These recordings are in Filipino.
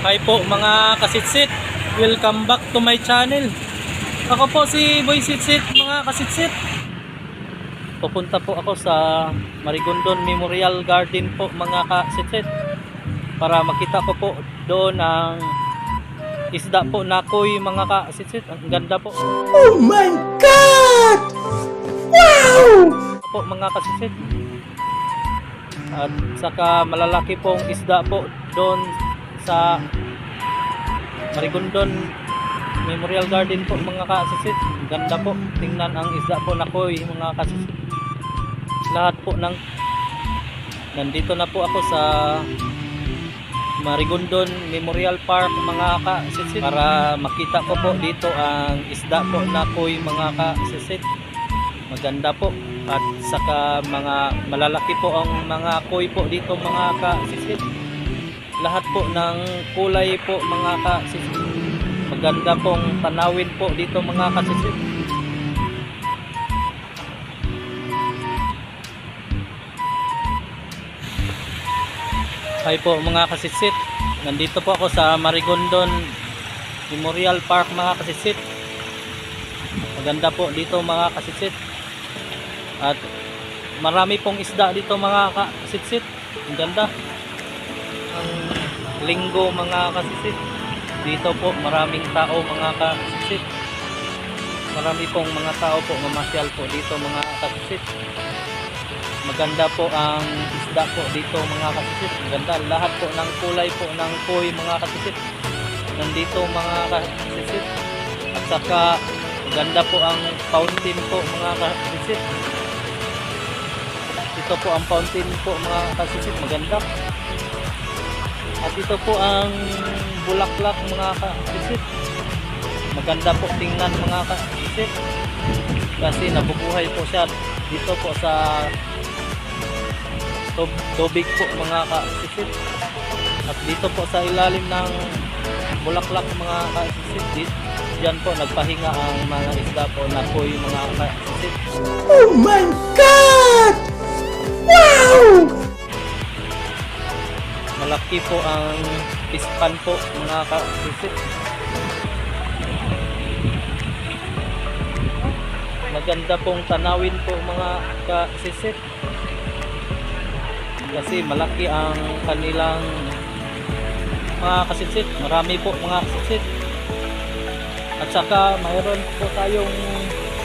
Hi po mga kasitsit, welcome back to my channel. Ako po si Boy Sitsit mga kasitsit. Pupunta po ako sa Marigondon Memorial Garden po mga kasitsit, para makita ko po doon ang isda po na koy mga kasitsit. Ang ganda po. Oh my God! Wow! Po mga kasitsit. At saka malalaki pong isda po doon sa Marigondon Memorial Garden po mga kasitsit. Ganda po, tingnan ang isda po na koy mga kasitsit. Lahat po ng nandito na po ako sa Marigondon Memorial Park mga kasitsit, para makita ko po dito ang isda po na koy mga kasitsit. Maganda po, at saka mga malalaki po ang mga koy po dito mga kasitsit. Lahat po ng kulay po mga kasitsit. Maganda pong tanawin po dito mga kasitsit. Hi po mga kasitsit. Nandito po ako sa Marigondon Memorial Park mga kasitsit. Maganda po dito mga kasitsit. At marami pong isda dito mga kasitsit. Ang ganda. Ang linggo mga kasitsit. Dito po maraming tao mga kasitsit. Marami pong mga tao po mamasyal po dito mga kasitsit. Maganda po ang isda po dito mga kasitsit. Maganda lahat po ng kulay po ng koy mga kasitsit. Nandito mga kasitsit. At saka maganda po ang fountain po mga kasitsit. Ito po ang fountain po mga kasitsit. Maganda. At ito po ang bulaklak mga kasitsit. Maganda po tingnan mga kasitsit, kasi nabubuhay po siya dito po sa tubig po mga kasitsit. At dito po sa ilalim ng bulaklak mga kasitsit, diyan po nagpahinga ang mga isda po na koy mga kasitsit. Oh my God! Wow! Malaki po ang pispan po mga kasitsit. Maganda pong tanawin po mga kasitsit, kasi malaki ang kanilang mga kasitsit. Marami po mga kasitsit. At saka mayroon po tayong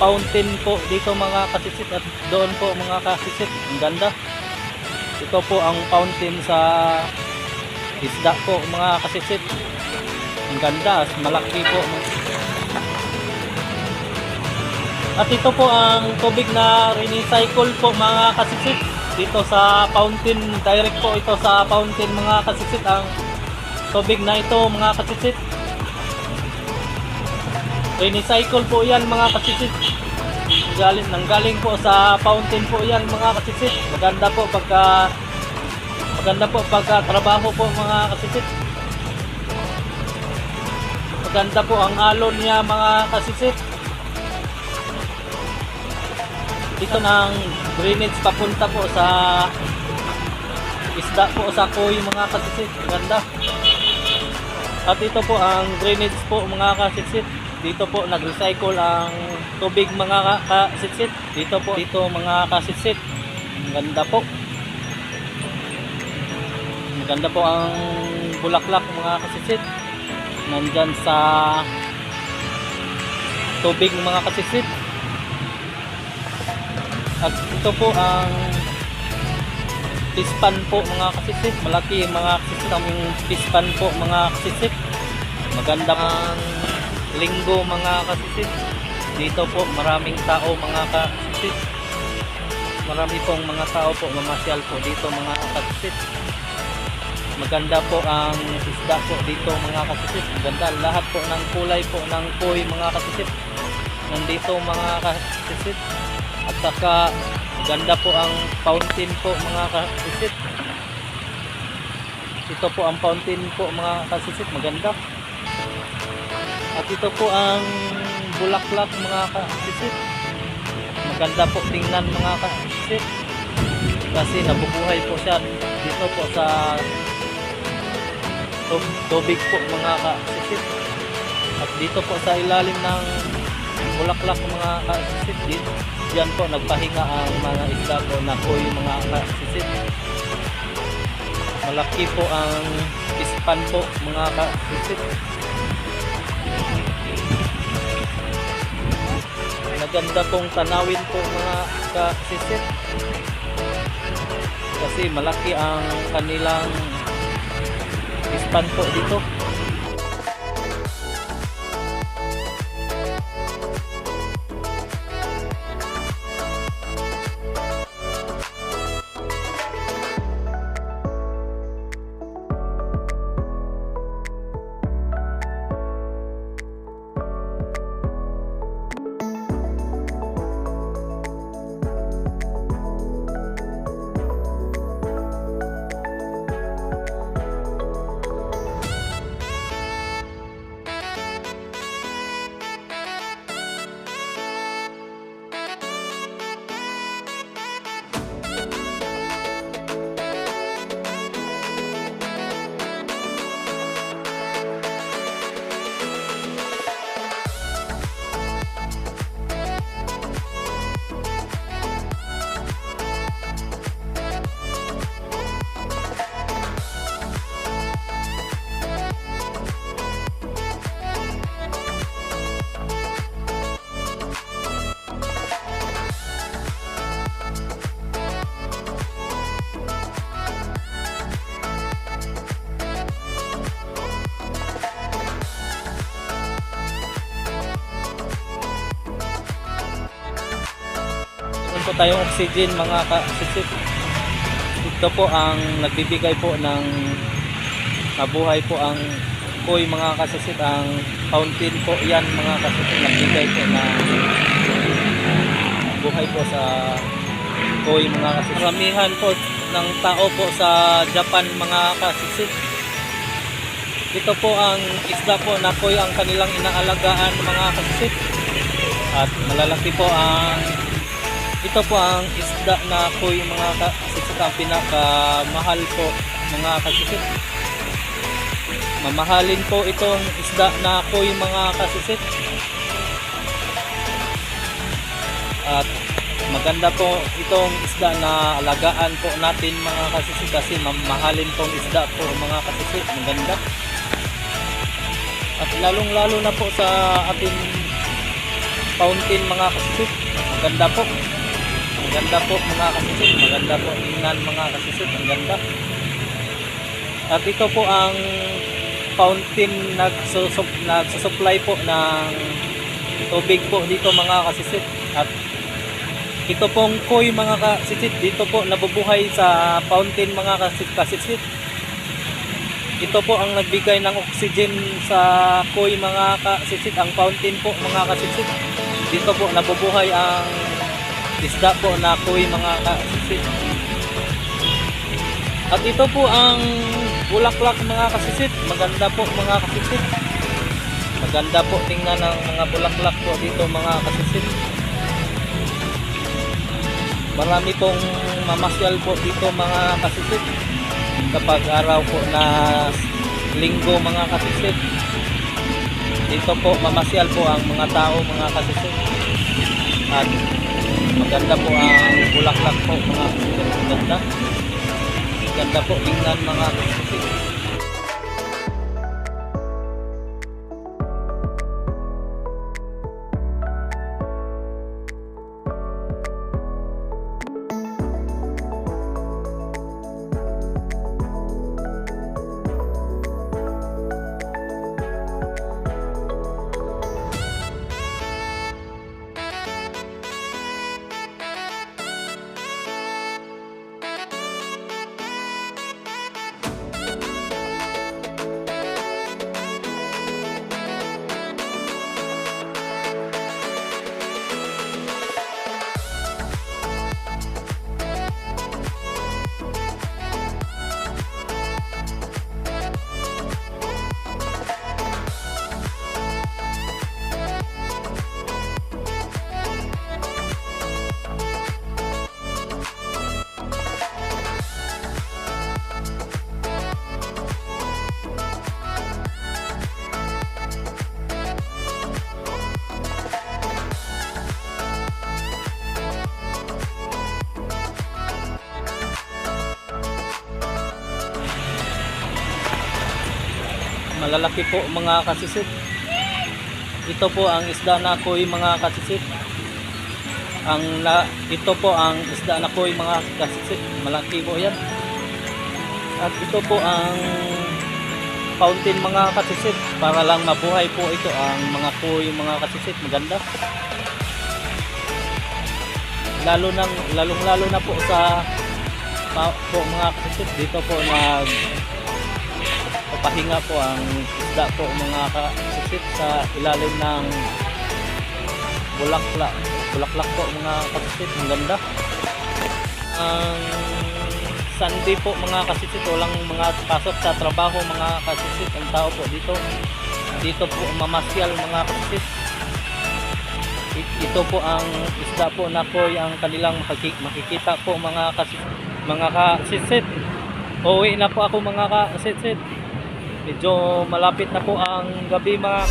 fountain po dito mga kasitsit, at doon po mga kasitsit. Ang ganda. Ito po ang fountain sa isda po mga kasitsit. Ang ganda, malaki po. At ito po ang tubig na recycle po mga kasitsit. Dito sa fountain, direct po ito sa fountain mga kasitsit, ang tubig na ito mga kasitsit. Recycle po yan mga kasitsit. Nanggaling po sa fountain po yan mga kasitsit. Maganda po pagka trabaho po mga kasitsit. Maganda po ang alon niya mga kasitsit. Dito ng drainage papunta po sa isda po sa koy mga kasitsit. Maganda. At ito po ang drainage po mga kasitsit. Dito po nag-recycle ang tubig mga kasitsit. Dito mga kasitsit. Maganda po. Maganda po ang bulaklak mga kasitsit. Nandyan sa tubig mga kasitsit. At ito po ang pispan po mga kasitsit. Malaki mga kasitsit ang pispan po mga kasitsit. Maganda ang linggo mga kasitsit. Dito po maraming tao mga kasitsit. Marami pong mga tao po mamasyal po dito mga kasitsit. Maganda po ang isda po dito mga kasitsit. Maganda lahat po ng kulay po ng koy mga kasitsit. Nandito mga kasitsit. At saka ganda po ang fountain po mga kasitsit. Ito po ang fountain po mga kasitsit. Maganda. At ito po ang bulaklak mga kasitsit. Maganda po tingnan mga kasitsit, kasi nabubuhay po siya dito po sa tubig po mga kasisit. At dito po sa ilalim ng bulaklak mga kasisit, diyan po nagpahinga ang mga isda po na koy mga kasisit. Malaki po ang ispan po mga kasisit. Maganda pong tanawin po mga kasisit. Kasi malaki ang kanilang ispan po dito. Meron po tayong oxygen mga kasisit. Ito po ang nagbibigay po ng mabuhay po ang koy mga kasisit. Ang fountain po yan mga kasisit, nagbigay po na buhay po sa koy mga kasisit. Karamihan po ng tao po sa Japan mga kasisit, ito po ang isda po na koy ang kanilang inaalagaan mga kasisit. At malalaki po ang ito po ang isda na koy mga kasisit, ang pinakamahal po mga kasisit. Mamahalin po itong isda na koy mga kasisit. At maganda po itong isda na alagaan po natin mga kasisit, kasi mamahalin pong isda po mga kasisit. Maganda. At lalong lalo na po sa ating fountain mga kasisit. Maganda po. Maganda po mga kasisit, maganda po tingnan mga kasisit, ang ganda. At ito po ang fountain nagsusupply po ng tubig po dito mga kasisit. At ito pong koy mga kasisit, dito po nabubuhay sa fountain mga kasisit. Ito po ang nagbigay ng oxygen sa koy mga kasisit, ang fountain po mga kasisit. Dito po nabubuhay ang isda po na koy mga kasisit. At ito po ang bulaklak mga kasisit. Maganda po mga kasisit. Maganda po tingnan ng mga bulaklak po dito mga kasisit. Marami pong mamasyal po dito mga kasisit kapag araw po na linggo mga kasisit. Dito po mamasyal po ang mga tao mga kasisit. At maganda po ang bulaklak po mga kasisit. Maganda. Maganda po tingnan mga kasisit. malalaki po mga kasisit. Ito po ang isda na koy mga kasisit. Ito po ang isda na koy mga kasisit. Malaki po yan. At ito po ang fountain mga kasisit. Para lang mabuhay po ito ang mga koy mga kasisit. Maganda. Lalong-lalo na po sa po mga kasisit. Dito po papahinga po ang isda po mga kasisit sa ilalim ng bulaklak po mga kasisit. Ang ganda. Ang Sunday po mga kasisit, walang mga pasok sa trabaho mga kasisit. Ang tao po dito po mamasyal mga kasisit. Ito po ang isda po na koy ang kanilang makikita po mga kasisit. Uwi na po ako mga kasisit. Medyo malapit na po ang gabi mga